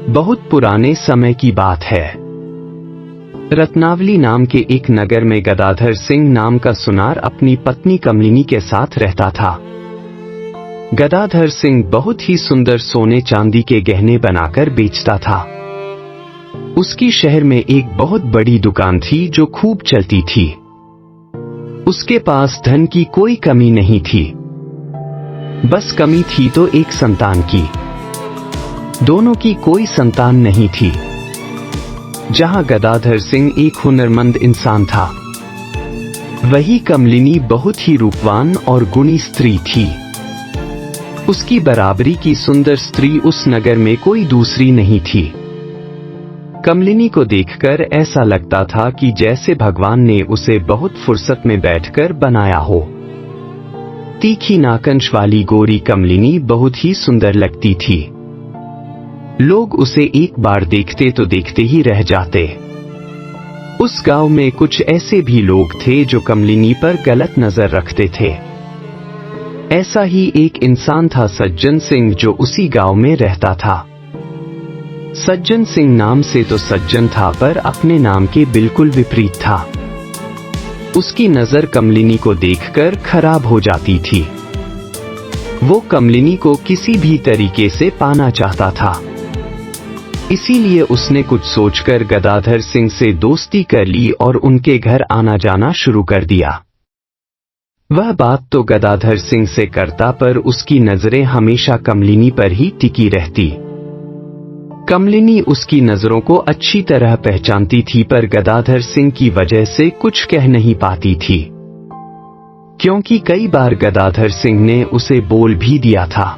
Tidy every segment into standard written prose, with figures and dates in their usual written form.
बहुत पुराने समय की बात है। रत्नावली नाम के एक नगर में गदाधर सिंह नाम का सुनार अपनी पत्नी कमलिनी के साथ रहता था। गदाधर सिंह बहुत ही सुंदर सोने चांदी के गहने बनाकर बेचता था। उसकी शहर में एक बहुत बड़ी दुकान थी जो खूब चलती थी। उसके पास धन की कोई कमी नहीं थी, बस कमी थी तो एक संतान की। दोनों की कोई संतान नहीं थी। जहां गदाधर सिंह एक हुनरमंद इंसान था, वही कमलिनी बहुत ही रूपवान और गुणी स्त्री थी। उसकी बराबरी की सुंदर स्त्री उस नगर में कोई दूसरी नहीं थी। कमलिनी को देखकर ऐसा लगता था कि जैसे भगवान ने उसे बहुत फुर्सत में बैठकर बनाया हो। तीखी नाकंश वाली गोरी कमलिनी बहुत ही सुंदर लगती थी। लोग उसे एक बार देखते तो देखते ही रह जाते। उस गांव में कुछ ऐसे भी लोग थे जो कमलिनी पर गलत नजर रखते थे। ऐसा ही एक इंसान था सज्जन सिंह, जो उसी गांव में रहता था। सज्जन सिंह नाम से तो सज्जन था, पर अपने नाम के बिल्कुल विपरीत था। उसकी नजर कमलिनी को देखकर खराब हो जाती थी। वो कमलिनी को किसी भी तरीके से पाना चाहता था। इसीलिए उसने कुछ सोचकर गदाधर सिंह से दोस्ती कर ली और उनके घर आना जाना शुरू कर दिया। वह बात तो गदाधर सिंह से करता, पर उसकी नजरें हमेशा कमलिनी पर ही टिकी रहती। कमलिनी उसकी नजरों को अच्छी तरह पहचानती थी, पर गदाधर सिंह की वजह से कुछ कह नहीं पाती थी, क्योंकि कई बार गदाधर सिंह ने उसे बोल भी दिया था,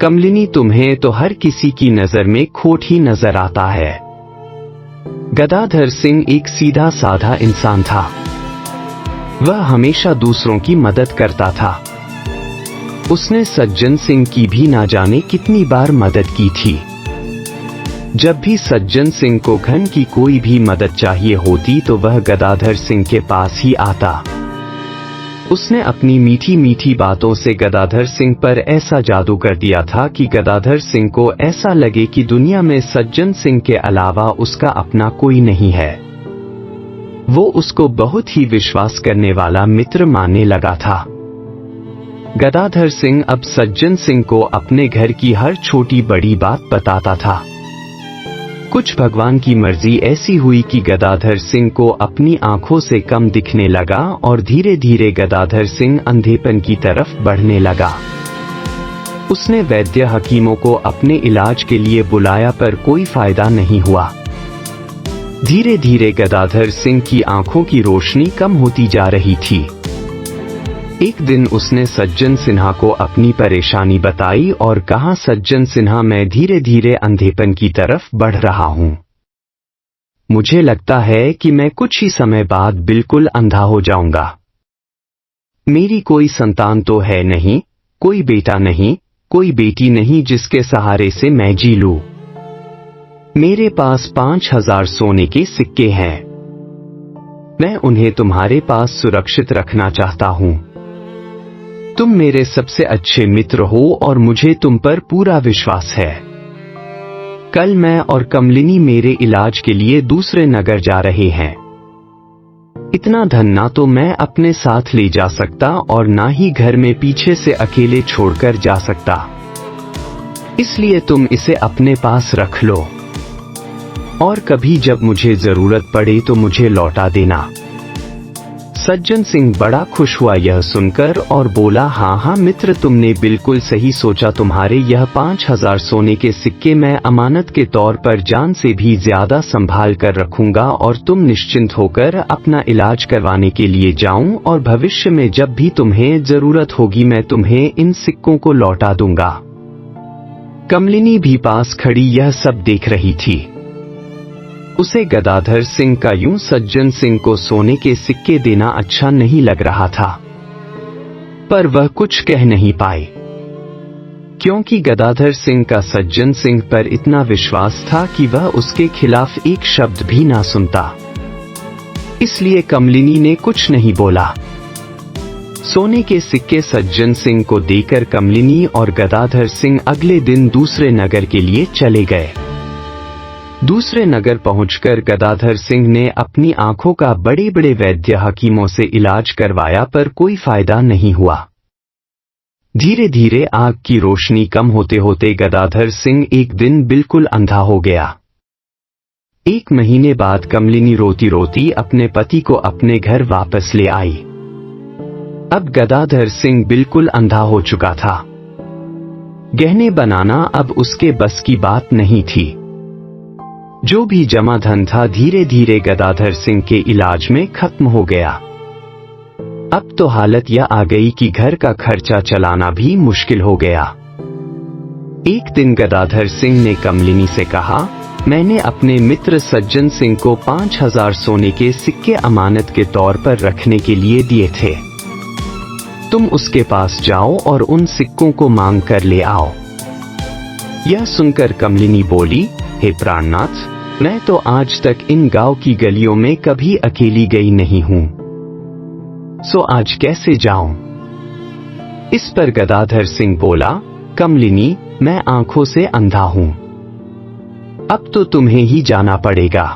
कमलिनी तुम्हें तो हर किसी की नजर में खोट ही नजर आता है। गदाधर सिंह एक सीधा साधा इंसान था। वह हमेशा दूसरों की मदद करता था। उसने सज्जन सिंह की भी ना जाने कितनी बार मदद की थी। जब भी सज्जन सिंह को धन की कोई भी मदद चाहिए होती तो वह गदाधर सिंह के पास ही आता। उसने अपनी मीठी मीठी बातों से गदाधर सिंह पर ऐसा जादू कर दिया था कि गदाधर सिंह को ऐसा लगे कि दुनिया में सज्जन सिंह के अलावा उसका अपना कोई नहीं है। वो उसको बहुत ही विश्वास करने वाला मित्र मानने लगा था। गदाधर सिंह अब सज्जन सिंह को अपने घर की हर छोटी बड़ी बात बताता था। कुछ भगवान की मर्जी ऐसी हुई कि गदाधर सिंह को अपनी आंखों से कम दिखने लगा और धीरे धीरे गदाधर सिंह अंधेपन की तरफ बढ़ने लगा। उसने वैद्य हकीमों को अपने इलाज के लिए बुलाया, पर कोई फायदा नहीं हुआ। धीरे धीरे गदाधर सिंह की आंखों की रोशनी कम होती जा रही थी। एक दिन उसने सज्जन सिन्हा को अपनी परेशानी बताई और कहा, सज्जन सिन्हा, मैं धीरे धीरे अंधेपन की तरफ बढ़ रहा हूं। मुझे लगता है कि मैं कुछ ही समय बाद बिल्कुल अंधा हो जाऊंगा। मेरी कोई संतान तो है नहीं, कोई बेटा नहीं, कोई बेटी नहीं जिसके सहारे से मैं जी लूं। मेरे पास 5000 सोने के सिक्के हैं। मैं उन्हें तुम्हारे पास सुरक्षित रखना चाहता हूं। तुम मेरे सबसे अच्छे मित्र हो और मुझे तुम पर पूरा विश्वास है। कल मैं और कमलिनी मेरे इलाज के लिए दूसरे नगर जा रहे हैं। इतना धन ना तो मैं अपने साथ ले जा सकता और ना ही घर में पीछे से अकेले छोड़कर जा सकता। इसलिए तुम इसे अपने पास रख लो और कभी जब मुझे जरूरत पड़े तो मुझे लौटा देना। सज्जन सिंह बड़ा खुश हुआ यह सुनकर और बोला, हाँ हाँ मित्र, तुमने बिल्कुल सही सोचा। तुम्हारे यह 5000 सोने के सिक्के मैं अमानत के तौर पर जान से भी ज्यादा संभाल कर रखूंगा और तुम निश्चिंत होकर अपना इलाज करवाने के लिए जाऊं और भविष्य में जब भी तुम्हें जरूरत होगी मैं तुम्हें इन सिक्कों को लौटा दूंगा। कमलिनी भी पास खड़ी यह सब देख रही थी। उसे गदाधर सिंह का यूं सज्जन सिंह को सोने के सिक्के देना अच्छा नहीं लग रहा था, पर वह कुछ कह नहीं पाए, क्योंकि गदाधर सिंह का सज्जन सिंह पर इतना विश्वास था कि वह उसके खिलाफ एक शब्द भी ना सुनता। इसलिए कमलिनी ने कुछ नहीं बोला। सोने के सिक्के सज्जन सिंह को देकर कमलिनी और गदाधर सिंह अगले दिन दूसरे नगर के लिए चले गए। दूसरे नगर पहुंचकर गदाधर सिंह ने अपनी आंखों का बड़े बड़े वैद्य हकीमों से इलाज करवाया पर कोई फायदा नहीं हुआ। धीरे धीरे आग की रोशनी कम होते होते गदाधर सिंह एक दिन बिल्कुल अंधा हो गया। 1 महीने बाद कमलिनी रोती रोती अपने पति को अपने घर वापस ले आई। अब गदाधर सिंह बिल्कुल अंधा हो चुका था। गहने बनाना अब उसके बस की बात नहीं थी। जो भी जमा धन था धीरे धीरे गदाधर सिंह के इलाज में खत्म हो गया। अब तो हालत यह आ गई कि घर का खर्चा चलाना भी मुश्किल हो गया। एक दिन गदाधर सिंह ने कमलिनी से कहा, मैंने अपने मित्र सज्जन सिंह को 5000 सोने के सिक्के अमानत के तौर पर रखने के लिए दिए थे। तुम उसके पास जाओ और उन सिक्कों को मांग कर ले आओ। यह सुनकर कमलिनी बोली, हे प्राणनाथ, मैं तो आज तक इन गांव की गलियों में कभी अकेली गई नहीं हूं, सो आज कैसे जाऊं? इस पर गदाधर सिंह बोला, कमलिनी, मैं आंखों से अंधा हूं, अब तो तुम्हें ही जाना पड़ेगा।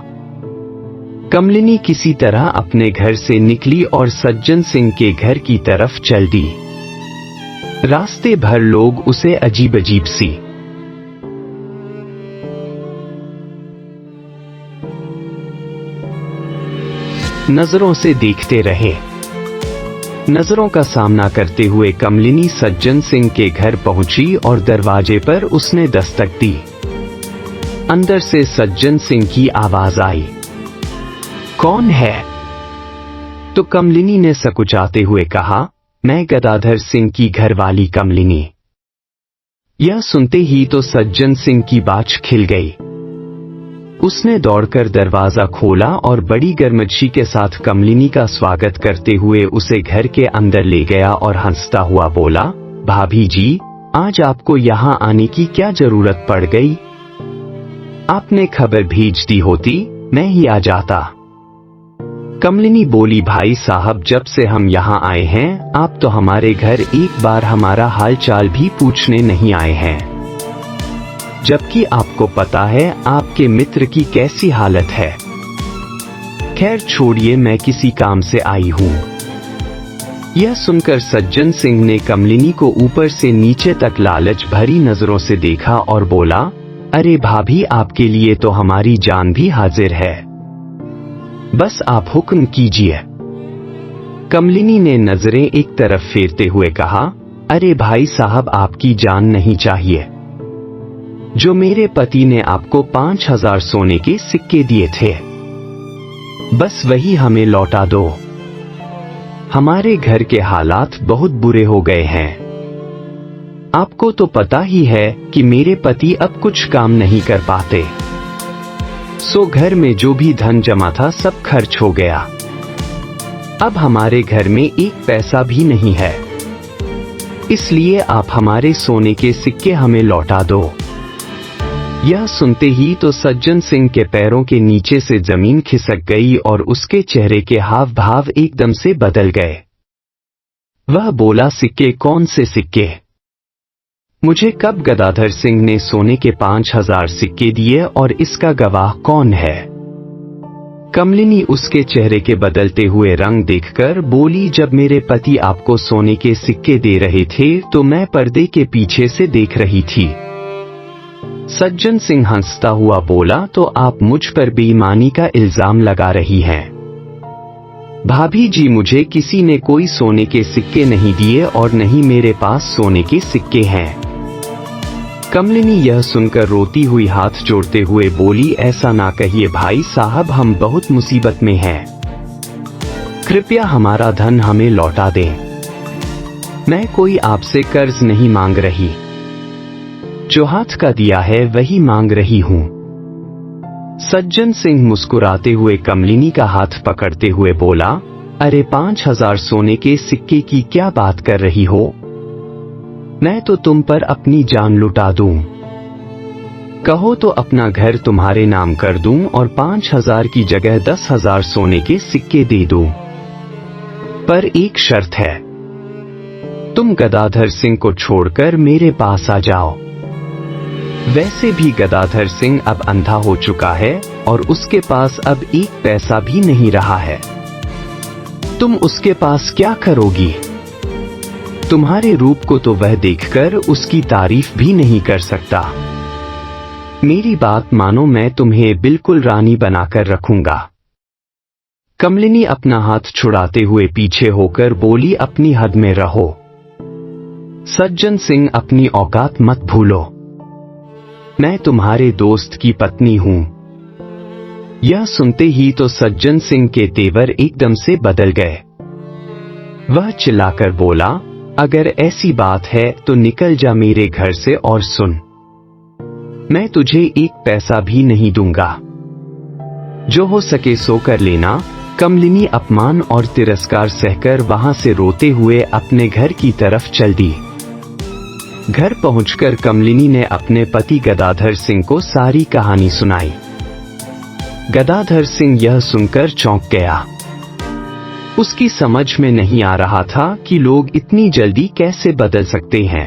कमलिनी किसी तरह अपने घर से निकली और सज्जन सिंह के घर की तरफ चल दी। रास्ते भर लोग उसे अजीब अजीब सी नजरों से देखते रहे। नजरों का सामना करते हुए कमलिनी सज्जन सिंह के घर पहुंची और दरवाजे पर उसने दस्तक दी। अंदर से सज्जन सिंह की आवाज आई, कौन है? तो कमलिनी ने सकुचाते हुए कहा, मैं गदाधर सिंह की घरवाली कमलिनी। यह सुनते ही तो सज्जन सिंह की बाछ खिल गई। उसने दौड़कर दरवाजा खोला और बड़ी गर्मजोशी के साथ कमलिनी का स्वागत करते हुए उसे घर के अंदर ले गया और हंसता हुआ बोला, भाभी जी, आज आपको यहाँ आने की क्या जरूरत पड़ गई? आपने खबर भेज दी होती, मैं ही आ जाता। कमलिनी बोली, भाई साहब, जब से हम यहाँ आए हैं आप तो हमारे घर एक बार हमारा हालचाल भी पूछने नहीं आए हैं, जबकि आपको पता है आपके मित्र की कैसी हालत है। खैर छोड़िए, मैं किसी काम से आई हूं। यह सुनकर सज्जन सिंह ने कमलिनी को ऊपर से नीचे तक लालच भरी नजरों से देखा और बोला, अरे भाभी, आपके लिए तो हमारी जान भी हाजिर है, बस आप हुक्म कीजिए। कमलिनी ने नजरें एक तरफ फेरते हुए कहा, अरे भाई साहब, आपकी जान नहीं चाहिए। जो मेरे पति ने आपको 5000 सोने के सिक्के दिए थे, बस वही हमें लौटा दो। हमारे घर के हालात बहुत बुरे हो गए हैं। आपको तो पता ही है कि मेरे पति अब कुछ काम नहीं कर पाते, सो घर में जो भी धन जमा था सब खर्च हो गया। अब हमारे घर में एक पैसा भी नहीं है, इसलिए आप हमारे सोने के सिक्के हमें लौटा दो। यह सुनते ही तो सज्जन सिंह के पैरों के नीचे से जमीन खिसक गई और उसके चेहरे के हाव भाव एकदम से बदल गए। वह बोला, सिक्के? कौन से सिक्के? मुझे कब गदाधर सिंह ने सोने के 5000 सिक्के दिए और इसका गवाह कौन है? कमलिनी उसके चेहरे के बदलते हुए रंग देखकर बोली, जब मेरे पति आपको सोने के सिक्के दे रहे थे तो मैं पर्दे के पीछे से देख रही थी। सज्जन सिंह हंसता हुआ बोला, तो आप मुझ पर बेईमानी का इल्जाम लगा रही हैं। भाभी जी, मुझे किसी ने कोई सोने के सिक्के नहीं दिए और नहीं मेरे पास सोने के सिक्के हैं। कमलिनी यह सुनकर रोती हुई हाथ जोड़ते हुए बोली, ऐसा ना कहिए भाई साहब, हम बहुत मुसीबत में हैं। कृपया हमारा धन हमें लौटा दें। मैं कोई आपसे कर्ज नहीं मांग रही, जो हाथ का दिया है वही मांग रही हूं। सज्जन सिंह मुस्कुराते हुए कमलिनी का हाथ पकड़ते हुए बोला, अरे 5000 सोने के सिक्के की क्या बात कर रही हो? मैं तो तुम पर अपनी जान लुटा दूं। कहो तो अपना घर तुम्हारे नाम कर दूं और 5000 की जगह 10,000 सोने के सिक्के दे दूं। पर एक शर्त है, तुम गदाधर सिंह को छोड़कर मेरे पास आ जाओ। वैसे भी गदाधर सिंह अब अंधा हो चुका है और उसके पास अब एक पैसा भी नहीं रहा है। तुम उसके पास क्या करोगी? तुम्हारे रूप को तो वह देखकर उसकी तारीफ भी नहीं कर सकता। मेरी बात मानो, मैं तुम्हें बिल्कुल रानी बनाकर रखूंगा। कमलिनी अपना हाथ छुड़ाते हुए पीछे होकर बोली, अपनी हद में रहो सज्जन सिंह, अपनी औकात मत भूलो। मैं तुम्हारे दोस्त की पत्नी हूं। यह सुनते ही तो सज्जन सिंह के तेवर एकदम से बदल गए। वह चिल्लाकर बोला, अगर ऐसी बात है तो निकल जा मेरे घर से और सुन, मैं तुझे एक पैसा भी नहीं दूंगा। जो हो सके सो कर लेना। कमलिनी अपमान और तिरस्कार सहकर वहां से रोते हुए अपने घर की तरफ चल दी। घर पहुंचकर कमलिनी ने अपने पति गदाधर सिंह को सारी कहानी सुनाई। गदाधर सिंह यह सुनकर चौंक गया। उसकी समझ में नहीं आ रहा था कि लोग इतनी जल्दी कैसे बदल सकते हैं।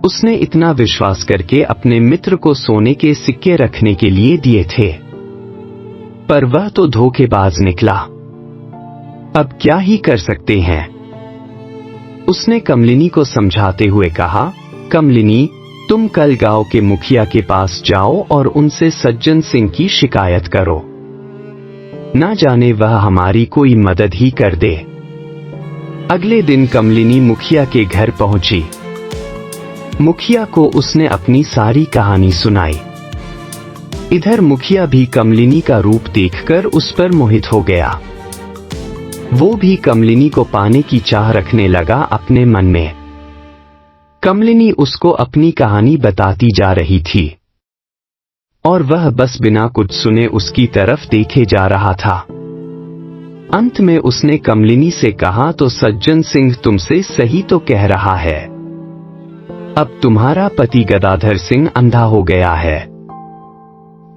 उसने इतना विश्वास करके अपने मित्र को सोने के सिक्के रखने के लिए दिए थे, पर वह तो धोखेबाज निकला। अब क्या ही कर सकते हैं? उसने कमलिनी को समझाते हुए कहा, कमलिनी, तुम कल गांव के मुखिया के पास जाओ और उनसे सज्जन सिंह की शिकायत करो। ना जाने वह हमारी कोई मदद ही कर दे। अगले दिन कमलिनी मुखिया के घर पहुंची। मुखिया को उसने अपनी सारी कहानी सुनाई। इधर मुखिया भी कमलिनी का रूप देखकर उस पर मोहित हो गया। वो भी कमलिनी को पाने की चाह रखने लगा अपने मन में। कमलिनी उसको अपनी कहानी बताती जा रही थी और वह बस बिना कुछ सुने उसकी तरफ देखे जा रहा था। अंत में उसने कमलिनी से कहा, तो सज्जन सिंह तुमसे सही तो कह रहा है। अब तुम्हारा पति गदाधर सिंह अंधा हो गया है।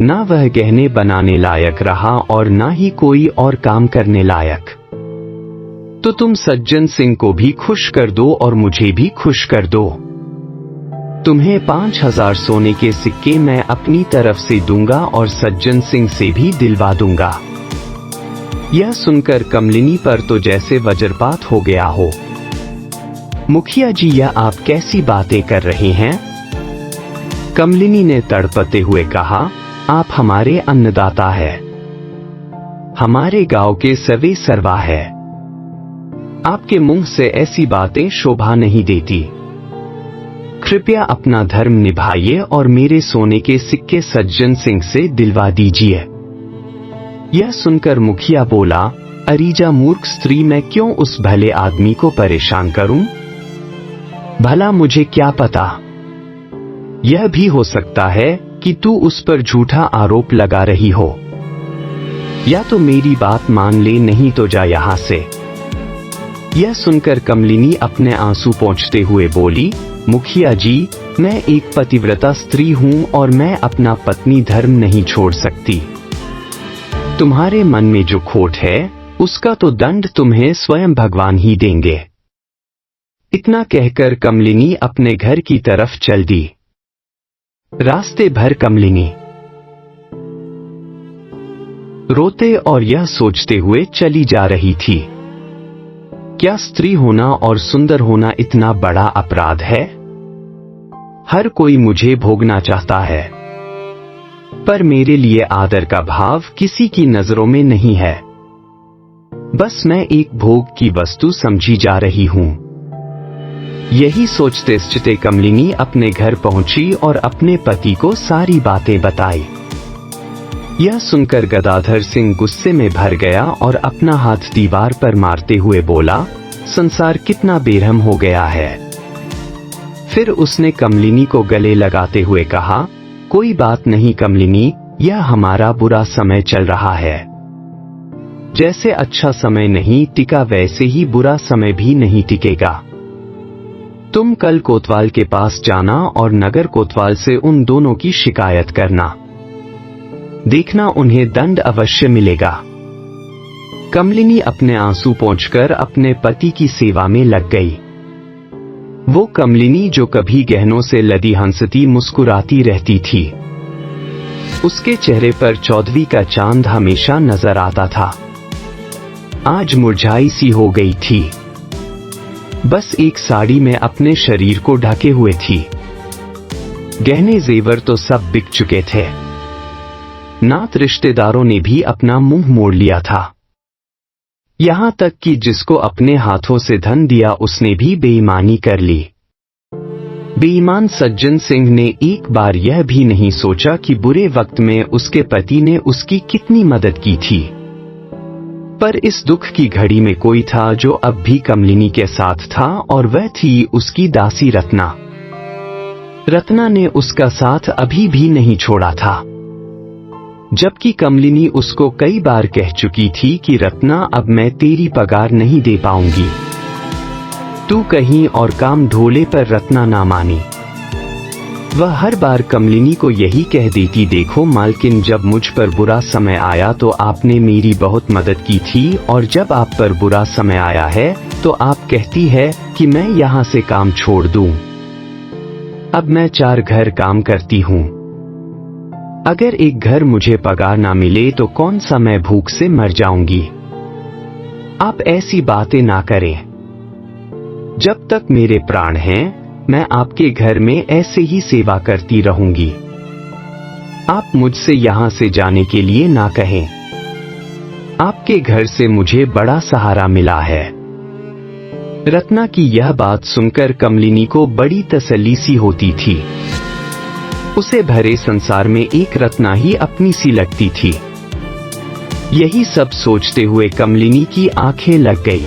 ना वह गहने बनाने लायक रहा और ना ही कोई और काम करने लायक। तो तुम सज्जन सिंह को भी खुश कर दो और मुझे भी खुश कर दो। तुम्हें 5000 सोने के सिक्के मैं अपनी तरफ से दूंगा और सज्जन सिंह से भी दिलवा दूंगा। यह सुनकर कमलिनी पर तो जैसे वज्रपात हो गया हो। मुखिया जी, यह आप कैसी बातें कर रहे हैं? कमलिनी ने तड़पते हुए कहा, आप हमारे अन्नदाता है, हमारे गांव के सर्वे सर्वा है। आपके मुंह से ऐसी बातें शोभा नहीं देती। कृपया अपना धर्म निभाइए और मेरे सोने के सिक्के सज्जन सिंह से दिलवा दीजिए। यह सुनकर मुखिया बोला, अरीजा मूर्ख स्त्री, मैं क्यों उस भले आदमी को परेशान करूं? भला मुझे क्या पता, यह भी हो सकता है कि तू उस पर झूठा आरोप लगा रही हो। या तो मेरी बात मान ले, नहीं तो जा यहां से। यह सुनकर कमलिनी अपने आंसू पोंछते हुए बोली, मुखिया जी, मैं एक पतिव्रता स्त्री हूं और मैं अपना पत्नी धर्म नहीं छोड़ सकती। तुम्हारे मन में जो खोट है उसका तो दंड तुम्हें स्वयं भगवान ही देंगे। इतना कहकर कमलिनी अपने घर की तरफ चल दी। रास्ते भर कमलिनी रोते और यह सोचते हुए चली जा रही थी, क्या स्त्री होना और सुंदर होना इतना बड़ा अपराध है? हर कोई मुझे भोगना चाहता है, पर मेरे लिए आदर का भाव किसी की नजरों में नहीं है। बस मैं एक भोग की वस्तु समझी जा रही हूं। यही सोचते सोचते कमलिनी अपने घर पहुंची और अपने पति को सारी बातें बताई। यह सुनकर गदाधर सिंह गुस्से में भर गया और अपना हाथ दीवार पर मारते हुए बोला, संसार कितना बेरहम हो गया है। फिर उसने कमलिनी को गले लगाते हुए कहा, कोई बात नहीं कमलिनी, यह हमारा बुरा समय चल रहा है। जैसे अच्छा समय नहीं टिका वैसे ही बुरा समय भी नहीं टिकेगा। तुम कल कोतवाल के पास जाना और नगर कोतवाल से उन दोनों की शिकायत करना। देखना उन्हें दंड अवश्य मिलेगा। कमलिनी अपने आंसू पोंछकर अपने पति की सेवा में लग गई। वो कमलिनी जो कभी गहनों से लदी हंसती मुस्कुराती रहती थी। उसके चेहरे पर 14वीं का चांद हमेशा नजर आता था। आज मुरझाई सी हो गई थी। बस एक साड़ी में अपने शरीर को ढके हुए थी। गहने जेवर तो सब बिक चुके थे। नात रिश्तेदारों ने भी अपना मुंह मोड़ लिया था। यहां तक कि जिसको अपने हाथों से धन दिया उसने भी बेईमानी कर ली। बेईमान सज्जन सिंह ने एक बार यह भी नहीं सोचा कि बुरे वक्त में उसके पति ने उसकी कितनी मदद की थी। पर इस दुख की घड़ी में कोई था जो अब भी कमलिनी के साथ था, और वह थी उसकी दासी रत्ना। रत्ना ने उसका साथ अभी भी नहीं छोड़ा था, जबकि कमलिनी उसको कई बार कह चुकी थी कि रत्ना, अब मैं तेरी पगार नहीं दे पाऊंगी। तू कहीं और काम ढोले, पर रत्ना ना मानी। वह हर बार कमलिनी को यही कह देती, देखो मालकिन, जब मुझ पर बुरा समय आया तो आपने मेरी बहुत मदद की थी, और जब आप पर बुरा समय आया है तो आप कहती है कि मैं यहाँ से काम छोड़ दूं। अब मैं 4 घर काम करती हूँ। अगर एक घर मुझे पगार ना मिले तो कौन सा मैं भूख से मर जाऊंगी। आप ऐसी बातें ना करें। जब तक मेरे प्राण हैं मैं आपके घर में ऐसे ही सेवा करती रहूंगी। आप मुझसे यहां से जाने के लिए ना कहें। आपके घर से मुझे बड़ा सहारा मिला है। रत्ना की यह बात सुनकर कमलिनी को बड़ी तसल्ली सी होती थी। उसे भरे संसार में एक रत्ना ही अपनी सी लगती थी। यही सब सोचते हुए कमलिनी की आंखें लग गई,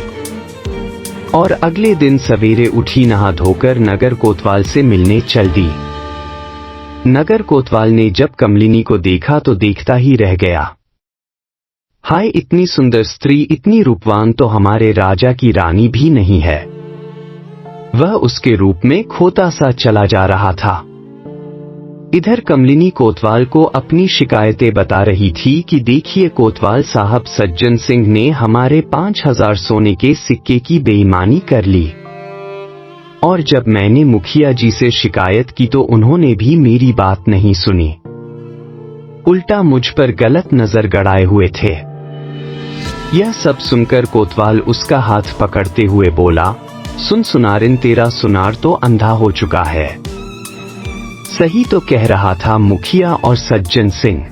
और अगले दिन सवेरे उठी, नहा धोकर नगर कोतवाल से मिलने चल दी। नगर कोतवाल ने जब कमलिनी को देखा तो देखता ही रह गया। हाय, इतनी सुंदर स्त्री, इतनी रूपवान तो हमारे राजा की रानी भी नहीं है। वह उसके रूप में खोता सा चला जा रहा था। इधर कमलिनी कोतवाल को अपनी शिकायतें बता रही थी कि देखिए कोतवाल साहब, सज्जन सिंह ने हमारे 5000 सोने के सिक्के की बेईमानी कर ली, और जब मैंने मुखिया जी से शिकायत की तो उन्होंने भी मेरी बात नहीं सुनी, उल्टा मुझ पर गलत नजर गड़ाए हुए थे। यह सब सुनकर कोतवाल उसका हाथ पकड़ते हुए बोला, सुन सुनारिन, तेरा सुनार तो अंधा हो चुका है। सही तो कह रहा था मुखिया और सज्जन सिंह।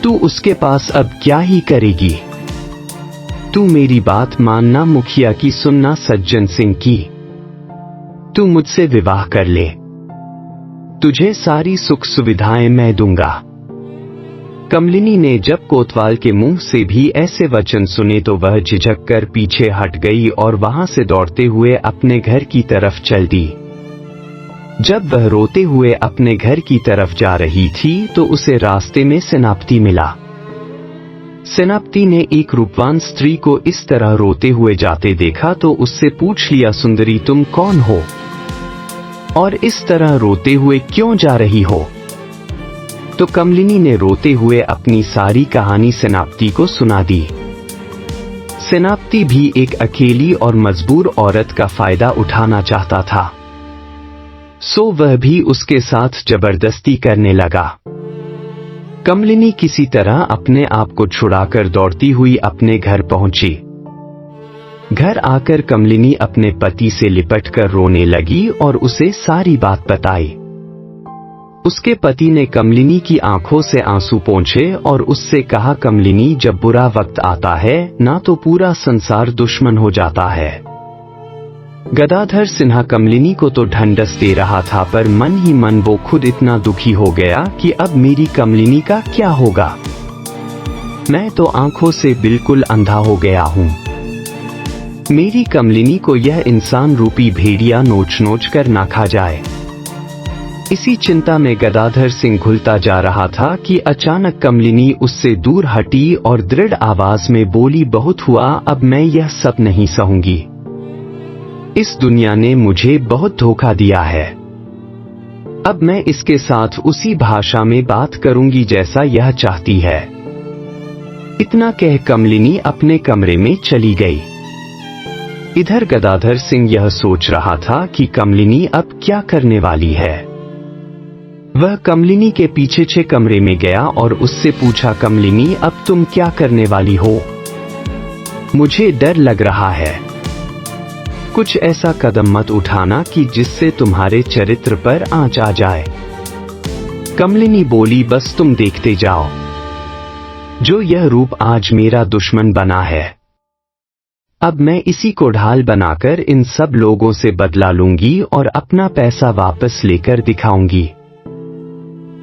तू उसके पास अब क्या ही करेगी। तू मेरी बात मानना मुखिया की, सुनना सज्जन सिंह की। तू मुझसे विवाह कर ले, तुझे सारी सुख सुविधाएं मैं दूंगा। कमलिनी ने जब कोतवाल के मुंह से भी ऐसे वचन सुने तो वह झिझक कर पीछे हट गई और वहां से दौड़ते हुए अपने घर की तरफ चल दी। जब वह रोते हुए अपने घर की तरफ जा रही थी तो उसे रास्ते में सेनापति मिला। सेनापति ने एक रूपवान स्त्री को इस तरह रोते हुए जाते देखा तो उससे पूछ लिया, सुंदरी, तुम कौन हो और इस तरह रोते हुए क्यों जा रही हो? तो कमलिनी ने रोते हुए अपनी सारी कहानी सेनापति को सुना दी। सेनापति भी एक अकेली और मजबूर औरत का फायदा उठाना चाहता था, सो वह भी उसके साथ जबरदस्ती करने लगा। कमलिनी किसी तरह अपने आप को छुड़ाकर दौड़ती हुई अपने घर पहुंची। घर आकर कमलिनी अपने पति से लिपटकर रोने लगी और उसे सारी बात बताई। उसके पति ने कमलिनी की आंखों से आंसू पोंछे और उससे कहा, कमलिनी, जब बुरा वक्त आता है ना तो पूरा संसार दुश्मन हो जाता है। गदाधर सिन्हा कमलिनी को तो ढंढस दे रहा था, पर मन ही मन वो खुद इतना दुखी हो गया कि अब मेरी कमलिनी का क्या होगा। मैं तो आंखों से बिल्कुल अंधा हो गया हूं। मेरी कमलिनी को यह इंसान रूपी भेड़िया नोच नोच कर ना खा जाए। इसी चिंता में गदाधर सिंह घुलता जा रहा था कि अचानक कमलिनी उससे दूर हटी और दृढ़ आवाज में बोली, बहुत हुआ, अब मैं यह सब नहीं सहूंगी। इस दुनिया ने मुझे बहुत धोखा दिया है। अब मैं इसके साथ उसी भाषा में बात करूंगी जैसा यह चाहती है। इतना कह कमलिनी अपने कमरे में चली गई। इधर गदाधर सिंह यह सोच रहा था कि कमलिनी अब क्या करने वाली है। वह कमलिनी के पीछे कमरे में गया और उससे पूछा, कमलिनी अब तुम क्या करने वाली हो? मुझे डर लग रहा है। कुछ ऐसा कदम मत उठाना कि जिससे तुम्हारे चरित्र पर आंच आ जाए। कमलिनी बोली, बस तुम देखते जाओ। जो यह रूप आज मेरा दुश्मन बना है, अब मैं इसी को ढाल बनाकर इन सब लोगों से बदला लूंगी और अपना पैसा वापस लेकर दिखाऊंगी।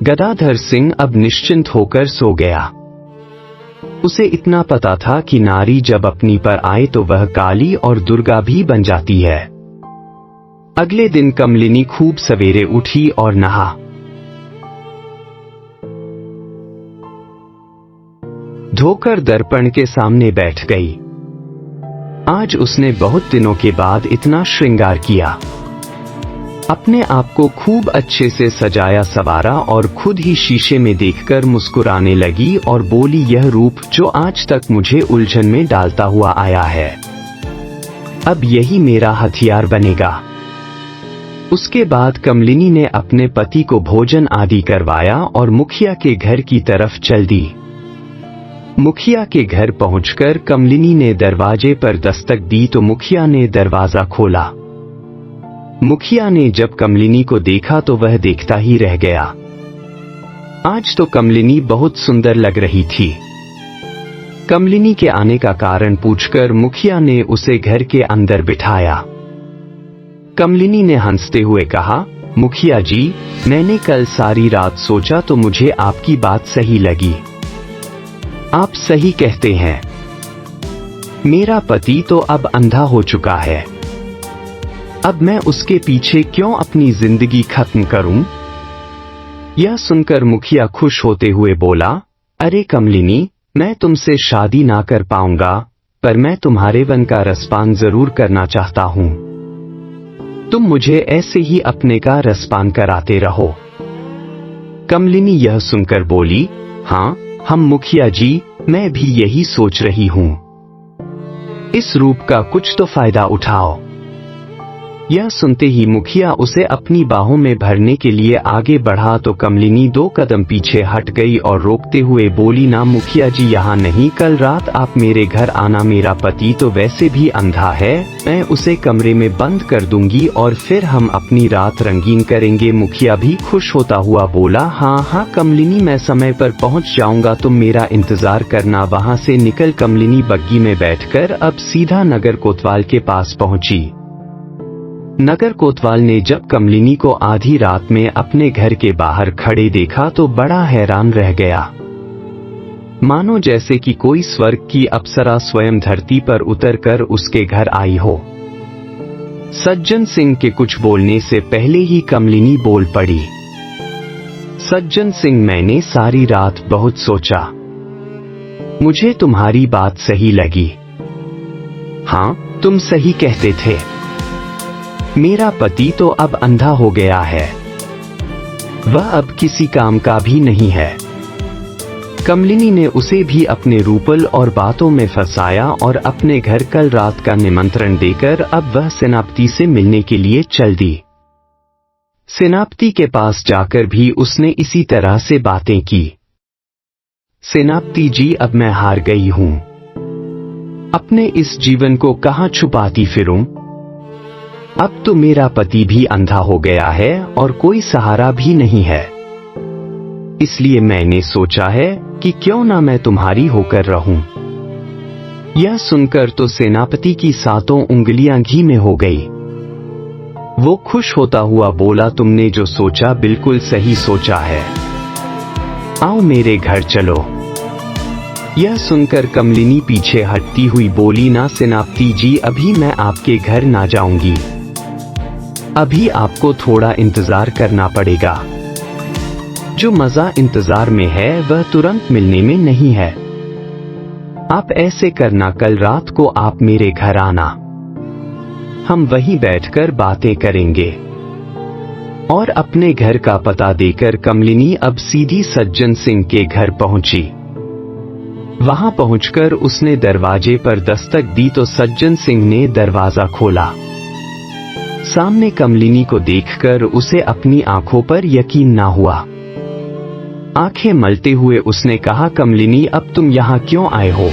गदाधर सिंह अब निश्चिंत होकर सो गया। उसे इतना पता था कि नारी जब अपनी पर आए तो वह काली और दुर्गा भी बन जाती है। अगले दिन कमलिनी खूब सवेरे उठी और नहा धोकर दर्पण के सामने बैठ गई। आज उसने बहुत दिनों के बाद इतना श्रृंगार किया। अपने आप को खूब अच्छे से सजाया सवारा और खुद ही शीशे में देखकर मुस्कुराने लगी और बोली, यह रूप जो आज तक मुझे उलझन में डालता हुआ आया है, अब यही मेरा हथियार बनेगा। उसके बाद कमलिनी ने अपने पति को भोजन आदि करवाया और मुखिया के घर की तरफ चल दी। मुखिया के घर पहुंचकर कमलिनी ने दरवाजे पर दस्तक दी तो मुखिया ने दरवाजा खोला। मुखिया ने जब कमलिनी को देखा तो वह देखता ही रह गया। आज तो कमलिनी बहुत सुंदर लग रही थी। कमलिनी के आने का कारण पूछकर मुखिया ने उसे घर के अंदर बिठाया। कमलिनी ने हंसते हुए कहा, मुखिया जी, मैंने कल सारी रात सोचा तो मुझे आपकी बात सही लगी। आप सही कहते हैं, मेरा पति तो अब अंधा हो चुका है। अब मैं उसके पीछे क्यों अपनी जिंदगी खत्म करूं? यह सुनकर मुखिया खुश होते हुए बोला, अरे कमलिनी, मैं तुमसे शादी ना कर पाऊंगा, पर मैं तुम्हारे वन का रसपान जरूर करना चाहता हूं। तुम मुझे ऐसे ही अपने का रसपान कराते रहो। कमलिनी यह सुनकर बोली, हाँ हम मुखिया जी, मैं भी यही सोच रही हूं। इस रूप का कुछ तो फायदा उठाओ। यह सुनते ही मुखिया उसे अपनी बाहों में भरने के लिए आगे बढ़ा तो कमलिनी 2 कदम पीछे हट गई और रोकते हुए बोली, ना मुखिया जी, यहाँ नहीं, कल रात आप मेरे घर आना। मेरा पति तो वैसे भी अंधा है, मैं उसे कमरे में बंद कर दूंगी और फिर हम अपनी रात रंगीन करेंगे। मुखिया भी खुश होता हुआ बोला, हाँ हाँ कमलिनी, मैं समय पर पहुँच जाऊंगा, तुम मेरा इंतजार करना। वहाँ से निकल कमलिनी बग्गी में बैठकर अब सीधा नगर कोतवाल के पास पहुंची। नगर कोतवाल ने जब कमलिनी को आधी रात में अपने घर के बाहर खड़े देखा तो बड़ा हैरान रह गया, मानो जैसे कि कोई स्वर्ग की अप्सरा स्वयं धरती पर उतरकर उसके घर आई हो। सज्जन सिंह के कुछ बोलने से पहले ही कमलिनी बोल पड़ी, सज्जन सिंह, मैंने सारी रात बहुत सोचा, मुझे तुम्हारी बात सही लगी। हाँ, तुम सही कहते थे, मेरा पति तो अब अंधा हो गया है, वह अब किसी काम का भी नहीं है। कमलिनी ने उसे भी अपने रूपल और बातों में फंसाया और अपने घर कल रात का निमंत्रण देकर अब वह सेनापति से मिलने के लिए चल दी। सेनापति के पास जाकर भी उसने इसी तरह से बातें की। सेनापति जी, अब मैं हार गई हूं, अपने इस जीवन को कहां छुपाती फिरूं? अब तो मेरा पति भी अंधा हो गया है और कोई सहारा भी नहीं है, इसलिए मैंने सोचा है कि क्यों ना मैं तुम्हारी होकर रहूं। यह सुनकर तो सेनापति की 7 उंगलियां घी में हो गई। वो खुश होता हुआ बोला, तुमने जो सोचा बिल्कुल सही सोचा है, आओ मेरे घर चलो। यह सुनकर कमलिनी पीछे हटती हुई बोली, ना सेनापति जी, अभी मैं आपके घर ना जाऊंगी, अभी आपको थोड़ा इंतजार करना पड़ेगा। जो मजा इंतजार में है वह तुरंत मिलने में नहीं है। आप ऐसे करना, कल रात को आप मेरे घर आना, हम वहीं बैठकर बातें करेंगे। और अपने घर का पता देकर कमलिनी अब सीधी सज्जन सिंह के घर पहुंची। वहां पहुंचकर उसने दरवाजे पर दस्तक दी तो सज्जन सिंह ने दरवाजा खोला। सामने कमलिनी को देखकर उसे अपनी आंखों पर यकीन ना हुआ। आंखें मलते हुए उसने कहा, कमलिनी अब तुम यहाँ क्यों आए हो?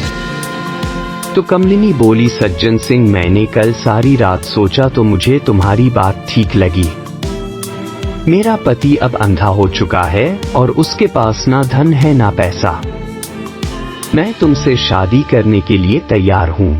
तो कमलिनी बोली, सज्जन सिंह मैंने कल सारी रात सोचा तो मुझे तुम्हारी बात ठीक लगी। मेरा पति अब अंधा हो चुका है और उसके पास ना धन है ना पैसा। मैं तुमसे शादी करने के लिए तैयार हूं।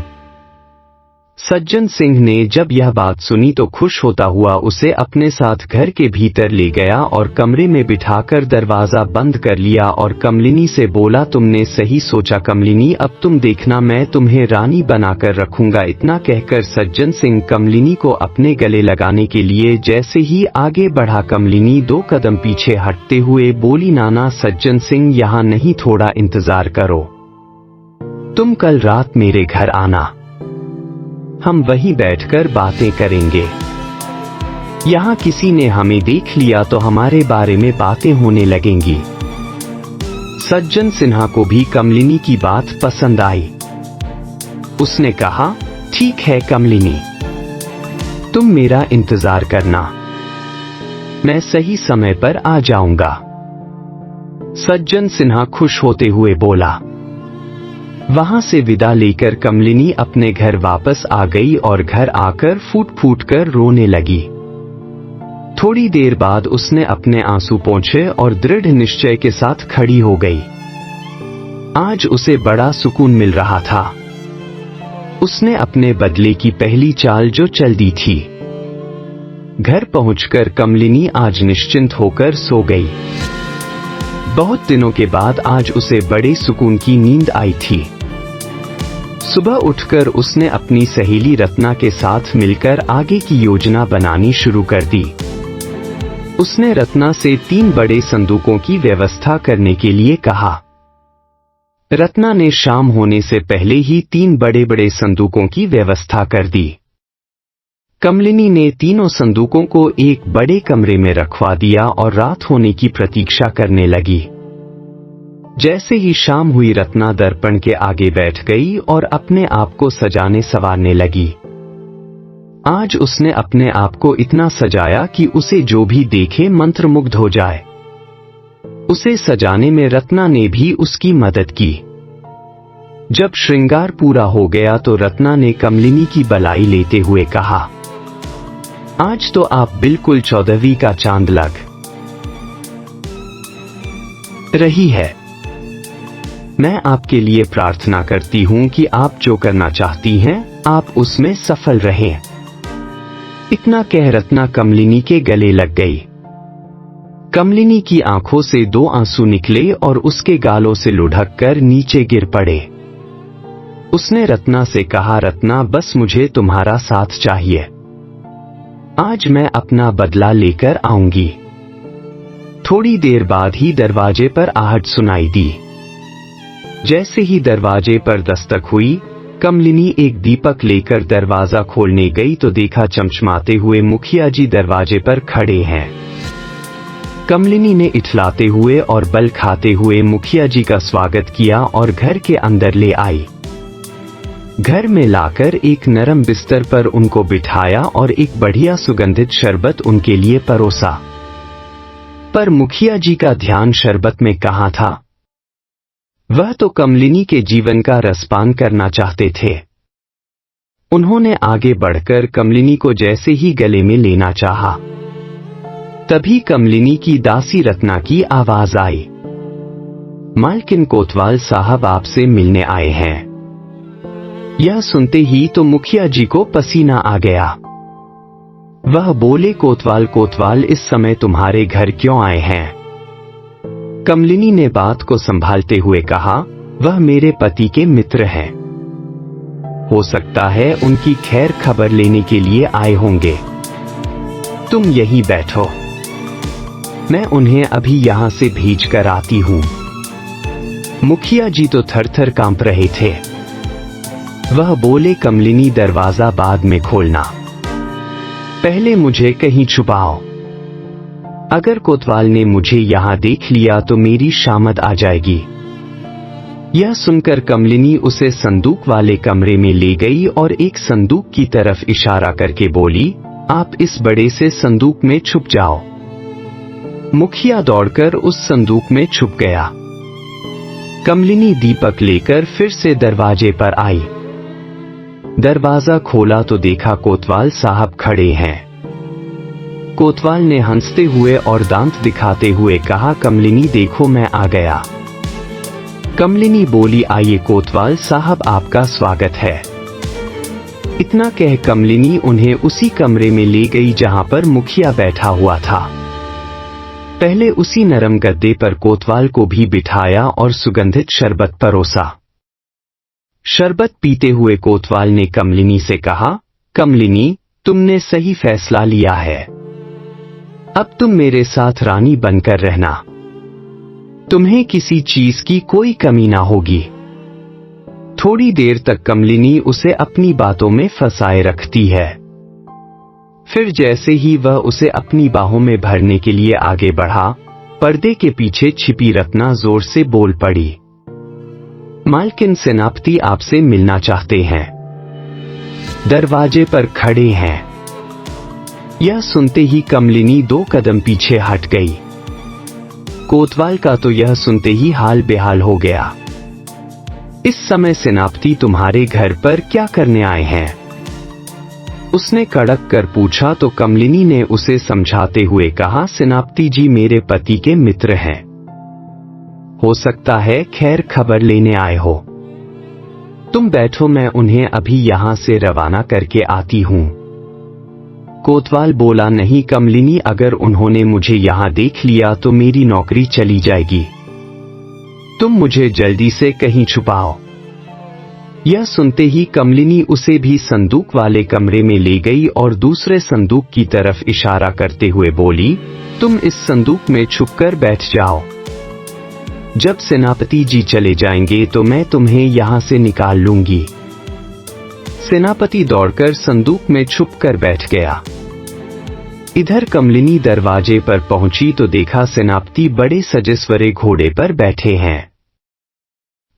सज्जन सिंह ने जब यह बात सुनी तो खुश होता हुआ उसे अपने साथ घर के भीतर ले गया और कमरे में बिठाकर दरवाजा बंद कर लिया और कमलिनी से बोला, तुमने सही सोचा कमलिनी, अब तुम देखना मैं तुम्हें रानी बनाकर रखूंगा। इतना कहकर सज्जन सिंह कमलिनी को अपने गले लगाने के लिए जैसे ही आगे बढ़ा, कमलिनी 2 कदम पीछे हटते हुए बोली, नाना सज्जन सिंह यहाँ नहीं, थोड़ा इंतजार करो। तुम कल रात मेरे घर आना, हम वहीं बैठकर बातें करेंगे। यहाँ किसी ने हमें देख लिया तो हमारे बारे में बातें होने लगेंगी। सज्जन सिन्हा को भी कमलिनी की बात पसंद आई। उसने कहा, ठीक है कमलिनी, तुम मेरा इंतजार करना, मैं सही समय पर आ जाऊंगा। सज्जन सिन्हा खुश होते हुए बोला। वहां से विदा लेकर कमलिनी अपने घर वापस आ गई और घर आकर फूट फूट कर रोने लगी। थोड़ी देर बाद उसने अपने आंसू पोंछे और दृढ़ निश्चय के साथ खड़ी हो गई। आज उसे बड़ा सुकून मिल रहा था। उसने अपने बदले की पहली चाल जो चल दी थी। घर पहुंचकर कमलिनी आज निश्चिंत होकर सो गई। बहुत दिनों के बाद आज उसे बड़े सुकून की नींद आई थी। सुबह उठकर उसने अपनी सहेली रत्ना के साथ मिलकर आगे की योजना बनानी शुरू कर दी। उसने रत्ना से 3 बड़े संदूकों की व्यवस्था करने के लिए कहा। रत्ना ने शाम होने से पहले ही 3 बड़े बड़े संदूकों की व्यवस्था कर दी। कमलिनी ने तीनों संदूकों को एक बड़े कमरे में रखवा दिया और रात होने की प्रतीक्षा करने लगी। जैसे ही शाम हुई, रत्ना दर्पण के आगे बैठ गई और अपने आप को सजाने संवारने लगी। आज उसने अपने आप को इतना सजाया कि उसे जो भी देखे मंत्रमुग्ध हो जाए। उसे सजाने में रत्ना ने भी उसकी मदद की। जब श्रृंगार पूरा हो गया तो रत्ना ने कमलिनी की बलाई लेते हुए कहा, आज तो आप बिल्कुल 14वीं का चांद लग रही है। मैं आपके लिए प्रार्थना करती हूं कि आप जो करना चाहती हैं, आप उसमें सफल रहें। इतना कह रत्ना कमलिनी के गले लग गई। कमलिनी की आंखों से 2 आंसू निकले और उसके गालों से लुढ़क कर नीचे गिर पड़े। उसने रत्ना से कहा, रत्ना बस मुझे तुम्हारा साथ चाहिए। आज मैं अपना बदला लेकर आऊंगी। थोड़ी देर बाद ही दरवाजे पर आहट सुनाई दी। जैसे ही दरवाजे पर दस्तक हुई, कमलिनी एक दीपक लेकर दरवाजा खोलने गई तो देखा चमचमाते हुए मुखिया जी दरवाजे पर खड़े हैं। कमलिनी ने इठलाते हुए और बल खाते हुए मुखिया जी का स्वागत किया और घर के अंदर ले आई। घर में लाकर एक नरम बिस्तर पर उनको बिठाया और एक बढ़िया सुगंधित शरबत उनके लिए परोसा। पर मुखिया जी का ध्यान शरबत में कहाँ था? वह तो कमलिनी के जीवन का रसपान करना चाहते थे। उन्होंने आगे बढ़कर कमलिनी को जैसे ही गले में लेना चाहा, तभी कमलिनी की दासी रत्ना की आवाज आई, मालकिन कोतवाल साहब आपसे मिलने आए हैं। यह सुनते ही तो मुखिया जी को पसीना आ गया। वह बोले, कोतवाल कोतवाल इस समय तुम्हारे घर क्यों आए हैं? कमलिनी ने बात को संभालते हुए कहा, वह मेरे पति के मित्र हैं। हो सकता है उनकी खैर खबर लेने के लिए आए होंगे। तुम यहीं बैठो, मैं उन्हें अभी यहां से भेज कर आती हूं। मुखिया जी तो थर-थर कांप रहे थे। वह बोले, कमलिनी दरवाजा बाद में खोलना, पहले मुझे कहीं छुपाओ। अगर कोतवाल ने मुझे यहां देख लिया तो मेरी शामत आ जाएगी। यह सुनकर कमलिनी उसे संदूक वाले कमरे में ले गई और एक संदूक की तरफ इशारा करके बोली, आप इस बड़े से संदूक में छुप जाओ। मुखिया दौड़कर उस संदूक में छुप गया। कमलिनी दीपक लेकर फिर से दरवाजे पर आई। दरवाजा खोला तो देखा कोतवाल साहब खड़े हैं। कोतवाल ने हंसते हुए और दांत दिखाते हुए कहा, कमलिनी देखो मैं आ गया। कमलिनी बोली, आइए कोतवाल साहब, आपका स्वागत है। इतना कह कमलिनी उन्हें उसी कमरे में ले गई जहां पर मुखिया बैठा हुआ था। पहले उसी नरम गद्दे पर कोतवाल को भी बिठाया और सुगंधित शरबत परोसा। शरबत पीते हुए कोतवाल ने कमलिनी से कहा, कमलिनी तुमने सही फैसला लिया है। अब तुम मेरे साथ रानी बनकर रहना। तुम्हें किसी चीज की कोई कमी ना होगी। थोड़ी देर तक कमलिनी उसे अपनी बातों में फंसाए रखती है। फिर जैसे ही वह उसे अपनी बाहों में भरने के लिए आगे बढ़ा, पर्दे के पीछे छिपी रत्ना जोर से बोल पड़ी, मालकिन सेनापति आपसे मिलना चाहते हैं, दरवाजे पर खड़े हैं। यह सुनते ही कमलिनी 2 कदम पीछे हट गई। कोतवाल का तो यह सुनते ही हाल बेहाल हो गया। इस समय सेनापति तुम्हारे घर पर क्या करने आए हैं? उसने कड़क कर पूछा तो कमलिनी ने उसे समझाते हुए कहा, सेनापति जी मेरे पति के मित्र हैं। हो सकता है खैर खबर लेने आए हो। तुम बैठो, मैं उन्हें अभी यहां से रवाना करके आती हूं। कोतवाल बोला, नहीं कमलिनी, अगर उन्होंने मुझे यहां देख लिया तो मेरी नौकरी चली जाएगी। तुम मुझे जल्दी से कहीं छुपाओ। यह सुनते ही कमलिनी उसे भी संदूक वाले कमरे में ले गई और दूसरे संदूक की तरफ इशारा करते हुए बोली, तुम इस संदूक में छुपकर बैठ जाओ। जब सेनापति जी चले जाएंगे तो मैं तुम्हें यहां से निकाल लूंगी। सेनापति दौड़कर संदूक में छुपकर बैठ गया। इधर कमलिनी दरवाजे पर पहुंची तो देखा सेनापति बड़े सजे सवरे घोड़े पर बैठे हैं।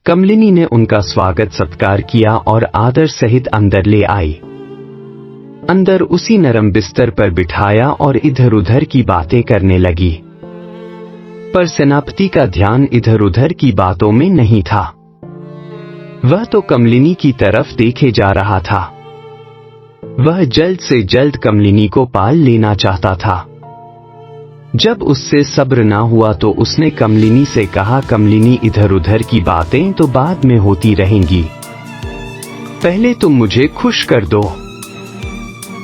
कमलिनी ने उनका स्वागत सत्कार किया और आदर सहित अंदर ले आई। अंदर उसी नरम बिस्तर पर बिठाया और इधर उधर की बातें करने लगी। पर सेनापति का ध्यान इधर उधर की बातों में नहीं था। वह तो कमलिनी की तरफ देखे जा रहा था। वह जल्द से जल्द कमलिनी को पाल लेना चाहता था। जब उससे सब्र ना हुआ तो उसने कमलिनी से कहा, कमलिनी इधर उधर की बातें तो बाद में होती रहेंगी, पहले तुम मुझे खुश कर दो।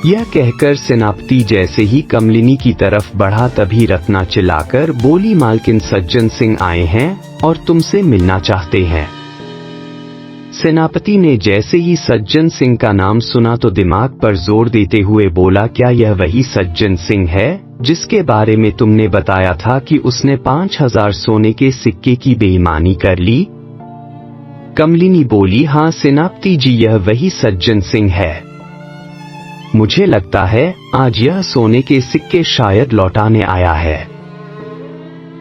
यह कहकर सेनापति जैसे ही कमलिनी की तरफ बढ़ा तभी रत्ना चिल्लाकर बोली, मालकिन सज्जन सिंह आए हैं और तुमसे मिलना चाहते हैं। सेनापति ने जैसे ही सज्जन सिंह का नाम सुना तो दिमाग पर जोर देते हुए बोला, क्या यह वही सज्जन सिंह है जिसके बारे में तुमने बताया था कि उसने 5000 सोने के सिक्के की बेईमानी कर ली? कमलिनी बोली, हाँ सेनापति जी, यह वही सज्जन सिंह है। मुझे लगता है आज यह सोने के सिक्के शायद लौटाने आया है।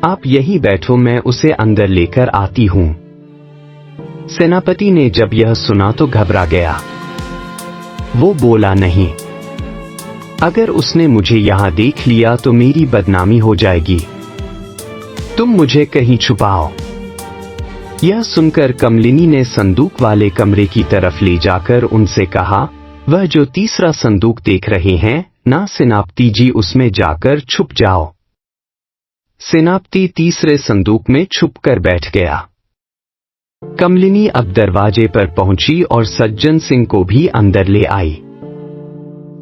आप यहीं बैठो, मैं उसे अंदर लेकर आती हूं। सेनापति ने जब यह सुना तो घबरा गया। वो बोला, नहीं, अगर उसने मुझे यहां देख लिया तो मेरी बदनामी हो जाएगी। तुम मुझे कहीं छुपाओ। यह सुनकर कमलिनी ने संदूक वाले कमरे की तरफ ले जाकर उनसे कहा, वह जो तीसरा संदूक देख रहे हैं ना सेनापति जी, उसमें जाकर छुप जाओ। सेनापति तीसरे संदूक में छुपकर बैठ गया। कमलिनी अब दरवाजे पर पहुंची और सज्जन सिंह को भी अंदर ले आई।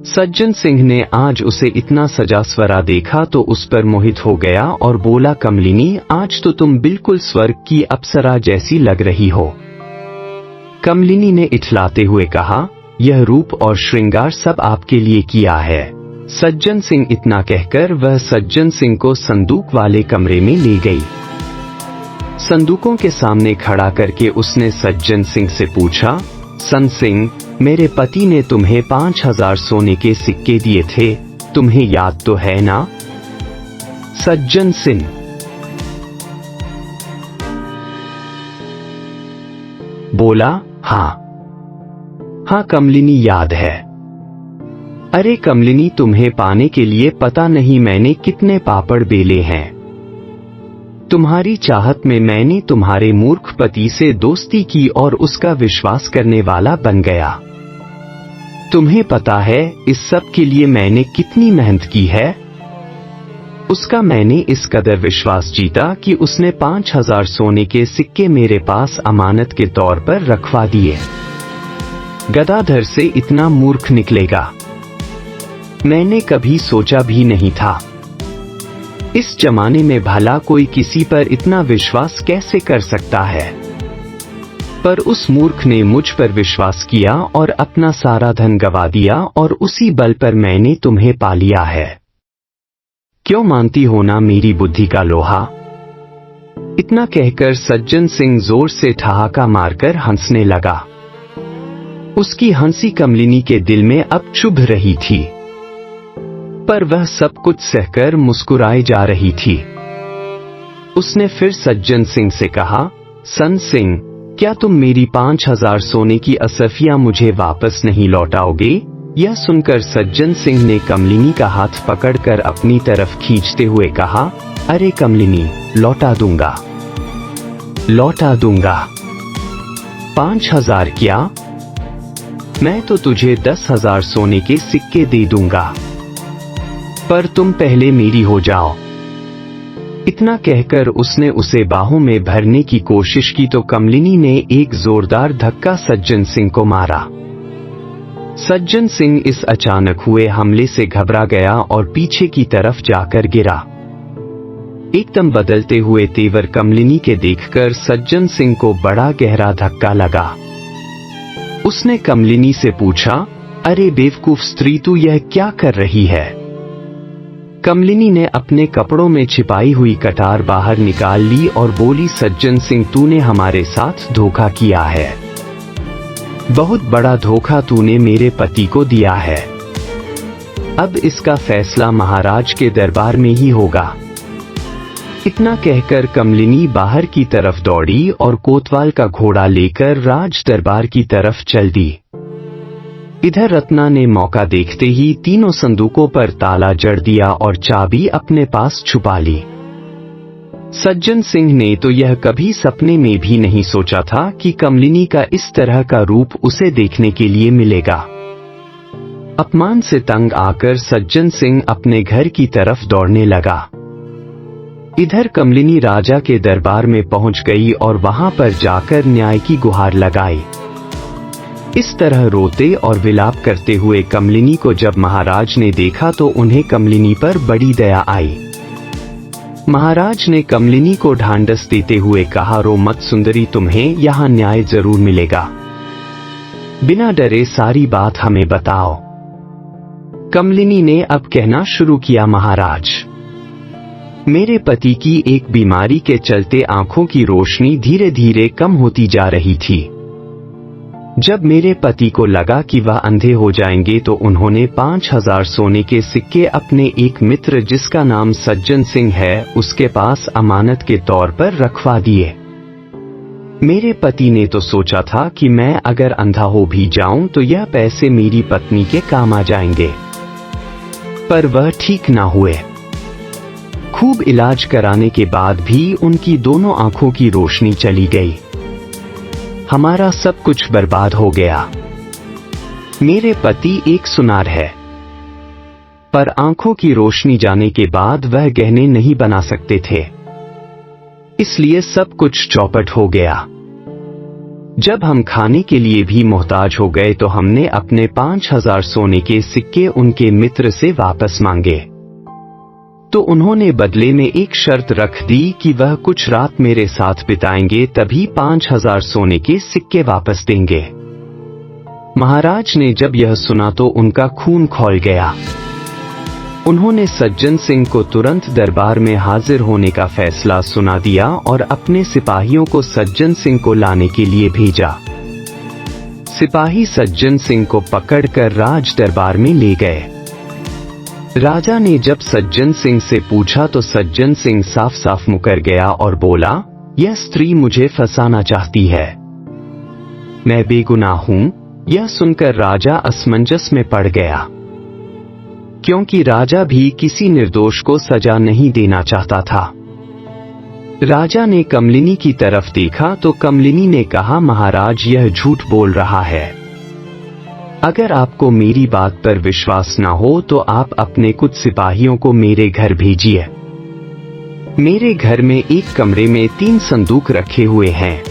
सज्जन सिंह ने आज उसे इतना सजा स्वरा देखा तो उस पर मोहित हो गया और बोला, कमलिनी आज तो तुम बिल्कुल स्वर्ग की अप्सरा जैसी लग रही हो। कमलिनी ने इठलाते हुए कहा, यह रूप और श्रृंगार सब आपके लिए किया है। सज्जन सिंह इतना कहकर वह सज्जन सिंह को संदूक वाले कमरे में ले गई। संदूकों के सामने खड़ा करके उसने सज्जन सिंह से पूछा, सन सिंह, मेरे पति ने तुम्हें 5000 सोने के सिक्के दिए थे, तुम्हें याद तो है ना? सज्जन सिंह बोला, हाँ हाँ कमलिनी याद है। अरे कमलिनी, तुम्हें पाने के लिए पता नहीं मैंने कितने पापड़ बेले हैं। तुम्हारी चाहत में मैंने तुम्हारे मूर्ख पति से दोस्ती की और उसका विश्वास करने वाला बन गया। तुम्हें पता है इस सब के लिए मैंने कितनी मेहनत की है। उसका मैंने इस कदर विश्वास जीता कि उसने 5000 सोने के सिक्के मेरे पास अमानत के तौर पर रखवा दिए। गदाधर से इतना मूर्ख निकलेगा मैंने कभी सोचा भी नहीं था। इस जमाने में भला कोई किसी पर इतना विश्वास कैसे कर सकता है। पर उस मूर्ख ने मुझ पर विश्वास किया और अपना सारा धन गवा दिया और उसी बल पर मैंने तुम्हें पा लिया है। क्यों मानती हो ना मेरी बुद्धि का लोहा। इतना कहकर सज्जन सिंह जोर से ठहाका मारकर हंसने लगा। उसकी हंसी कमलिनी के दिल में अब चुभ रही थी, पर वह सब कुछ सहकर मुस्कुराए जा रही थी। उसने फिर सज्जन सिंह से कहा, सन सिंह, क्या तुम मेरी 5000 सोने की असफियां मुझे वापस नहीं लौटाओगे? यह सुनकर सज्जन सिंह ने कमलिनी का हाथ पकड़कर अपनी तरफ खींचते हुए कहा, अरे कमलिनी, लौटा दूंगा, लौटा दूंगा। 5000 क्या? मैं तो तुझे 10,000 सोने के सिक्के दे दूंगा, पर तुम पहले मेरी हो जाओ। इतना कहकर उसने उसे बाहों में भरने की कोशिश की तो कमलिनी ने एक जोरदार धक्का सज्जन सिंह को मारा। सज्जन सिंह इस अचानक हुए हमले से घबरा गया और पीछे की तरफ जाकर गिरा। एकदम बदलते हुए तेवर कमलिनी के देखकर सज्जन सिंह को बड़ा गहरा धक्का लगा। उसने कमलिनी से पूछा, अरे बेवकूफ स्त्री, तू यह क्या कर रही है? कमलिनी ने अपने कपड़ों में छिपाई हुई कटार बाहर निकाल ली और बोली, सज्जन सिंह, तूने हमारे साथ धोखा किया है। बहुत बड़ा धोखा तूने मेरे पति को दिया है। अब इसका फैसला महाराज के दरबार में ही होगा। इतना कहकर कमलिनी बाहर की तरफ दौड़ी और कोतवाल का घोड़ा लेकर राज दरबार की तरफ चल दी। इधर रत्ना ने मौका देखते ही तीनों संदूकों पर ताला जड़ दिया और चाबी अपने पास छुपा ली। सज्जन सिंह ने तो यह कभी सपने में भी नहीं सोचा था कि कमलिनी का इस तरह का रूप उसे देखने के लिए मिलेगा। अपमान से तंग आकर सज्जन सिंह अपने घर की तरफ दौड़ने लगा। इधर कमलिनी राजा के दरबार में पहुंच गई और वहां पर जाकर न्याय की गुहार लगाई। इस तरह रोते और विलाप करते हुए कमलिनी को जब महाराज ने देखा तो उन्हें कमलिनी पर बड़ी दया आई। महाराज ने कमलिनी को ढांढस देते हुए कहा, रो मत सुंदरी, तुम्हें यहाँ न्याय जरूर मिलेगा। बिना डरे सारी बात हमें बताओ। कमलिनी ने अब कहना शुरू किया, महाराज, मेरे पति की एक बीमारी के चलते आंखों की रोशनी धीरे धीरे कम होती जा रही थी। जब मेरे पति को लगा कि वह अंधे हो जाएंगे तो उन्होंने 5000 सोने के सिक्के अपने एक मित्र जिसका नाम सज्जन सिंह है उसके पास अमानत के तौर पर रखवा दिए। मेरे पति ने तो सोचा था कि मैं अगर अंधा हो भी जाऊं तो यह पैसे मेरी पत्नी के काम आ जाएंगे, पर वह ठीक ना हुए। खूब इलाज कराने के बाद भी उनकी दोनों आंखों की रोशनी चली गई। हमारा सब कुछ बर्बाद हो गया। मेरे पति एक सुनार है, पर आंखों की रोशनी जाने के बाद वह गहने नहीं बना सकते थे, इसलिए सब कुछ चौपट हो गया। जब हम खाने के लिए भी मोहताज हो गए तो हमने अपने 5000 सोने के सिक्के उनके मित्र से वापस मांगे, तो उन्होंने बदले में एक शर्त रख दी कि वह कुछ रात मेरे साथ बिताएंगे तभी 5000 सोने के सिक्के वापस देंगे। महाराज ने जब यह सुना तो उनका खून खौल गया। उन्होंने सज्जन सिंह को तुरंत दरबार में हाजिर होने का फैसला सुना दिया और अपने सिपाहियों को सज्जन सिंह को लाने के लिए भेजा। सिपाही सज्जन सिंह को पकड़कर राज दरबार में ले गए। राजा ने जब सज्जन सिंह से पूछा तो सज्जन सिंह साफ साफ मुकर गया और बोला, यह स्त्री मुझे फंसाना चाहती है। मैं बेगुनाह हूं। यह सुनकर राजा असमंजस में पड़ गया, क्योंकि राजा भी किसी निर्दोष को सजा नहीं देना चाहता था। राजा ने कमलिनी की तरफ देखा तो कमलिनी ने कहा, महाराज यह झूठ बोल रहा है। अगर आपको मेरी बात पर विश्वास न हो तो आप अपने कुछ सिपाहियों को मेरे घर भेजिए। मेरे घर में एक कमरे में 3 संदूक रखे हुए हैं।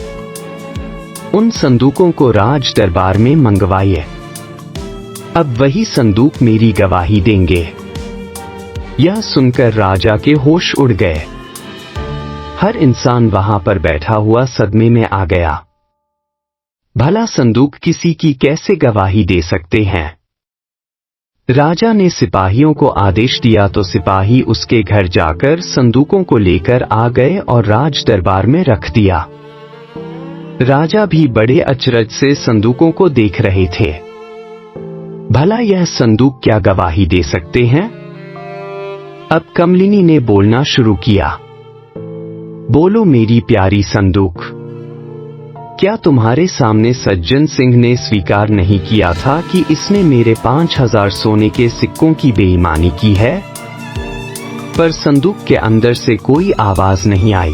उन संदूकों को राज दरबार में मंगवाइए। अब वही संदूक मेरी गवाही देंगे। यह सुनकर राजा के होश उड़ गए। हर इंसान वहां पर बैठा हुआ सदमे में आ गया। भला संदूक किसी की कैसे गवाही दे सकते हैं? राजा ने सिपाहियों को आदेश दिया तो सिपाही उसके घर जाकर संदूकों को लेकर आ गए और राज दरबार में रख दिया। राजा भी बड़े अचरज से संदूकों को देख रहे थे। भला यह संदूक क्या गवाही दे सकते हैं? अब कमलिनी ने बोलना शुरू किया। बोलो मेरी प्यारी संदूक, क्या तुम्हारे सामने सज्जन सिंह ने स्वीकार नहीं किया था कि इसने मेरे 5000 सोने के सिक्कों की बेईमानी की है? पर संदूक के अंदर से कोई आवाज नहीं आई।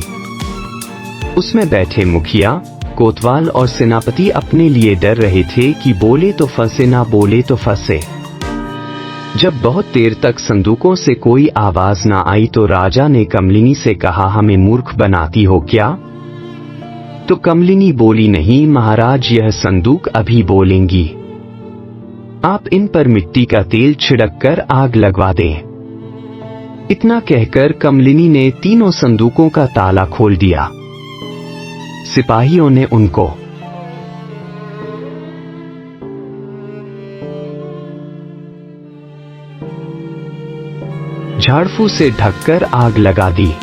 उसमें बैठे मुखिया, कोतवाल और सेनापति अपने लिए डर रहे थे कि बोले तो फंसे, ना बोले तो फंसे। जब बहुत देर तक संदूकों से कोई आवाज ना आई तो राजा ने कमलिनी से कहा, हमें मूर्ख बनाती हो क्या? तो कमलिनी बोली, नहीं महाराज, यह संदूक अभी बोलेंगी। आप इन पर मिट्टी का तेल छिड़क कर आग लगवा दें। इतना कहकर कमलिनी ने तीनों संदूकों का ताला खोल दिया। सिपाहियों ने उनको झाड़फू से ढककर आग लगा दी।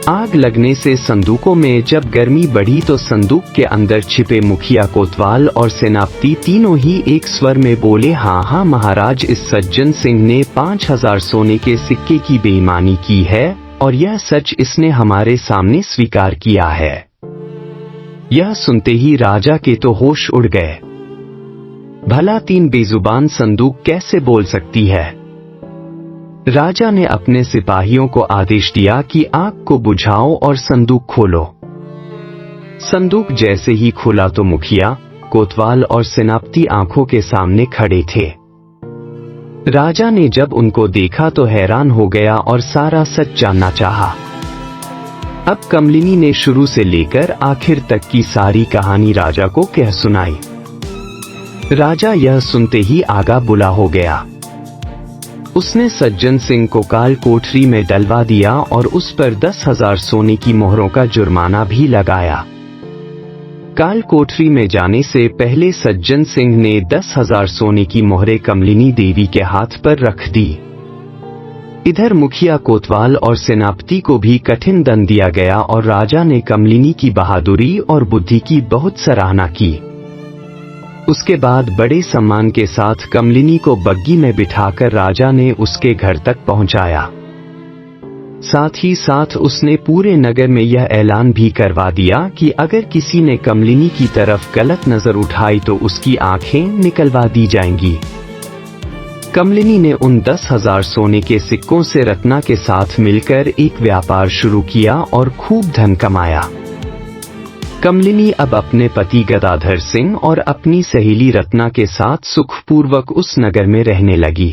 आग लगने से संदूकों में जब गर्मी बढ़ी तो संदूक के अंदर छिपे मुखिया, कोतवाल और सेनापति तीनों ही एक स्वर में बोले, हाँ हाँ महाराज, इस सज्जन सिंह ने 5000 सोने के सिक्के की बेईमानी की है और यह सच इसने हमारे सामने स्वीकार किया है। यह सुनते ही राजा के तो होश उड़ गए। भला 3 बेजुबान संदूक कैसे बोल सकती है? राजा ने अपने सिपाहियों को आदेश दिया कि आग को बुझाओ और संदूक खोलो। संदूक जैसे ही खुला तो मुखिया, कोतवाल और सेनापति आंखों के सामने खड़े थे। राजा ने जब उनको देखा तो हैरान हो गया और सारा सच जानना चाहा। अब कमलिनी ने शुरू से लेकर आखिर तक की सारी कहानी राजा को कह सुनाई। राजा यह सुनते ही आगा बुला हो गया। उसने सज्जन सिंह को काल कोठरी में डलवा दिया और उस पर 10,000 सोने की मोहरों का जुर्माना भी लगाया। काल कोठरी में जाने से पहले सज्जन सिंह ने 10,000 सोने की मोहरें कमलिनी देवी के हाथ पर रख दी। इधर मुखिया, कोतवाल और सेनापति को भी कठिन दंड दिया गया और राजा ने कमलिनी की बहादुरी और बुद्धि की बहुत सराहना की। उसके बाद बड़े सम्मान के साथ कमलिनी को बग्गी में बिठाकर राजा ने उसके घर तक पहुंचाया। साथ ही साथ उसने पूरे नगर में यह ऐलान भी करवा दिया कि अगर किसी ने कमलिनी की तरफ गलत नजर उठाई तो उसकी आंखें निकलवा दी जाएंगी। कमलिनी ने उन 10,000 सोने के सिक्कों से रत्ना के साथ मिलकर एक व्यापार शुरू किया और खूब धन कमाया। कमलिनी अब अपने पति गदाधर सिंह और अपनी सहेली रत्ना के साथ सुखपूर्वक उस नगर में रहने लगी।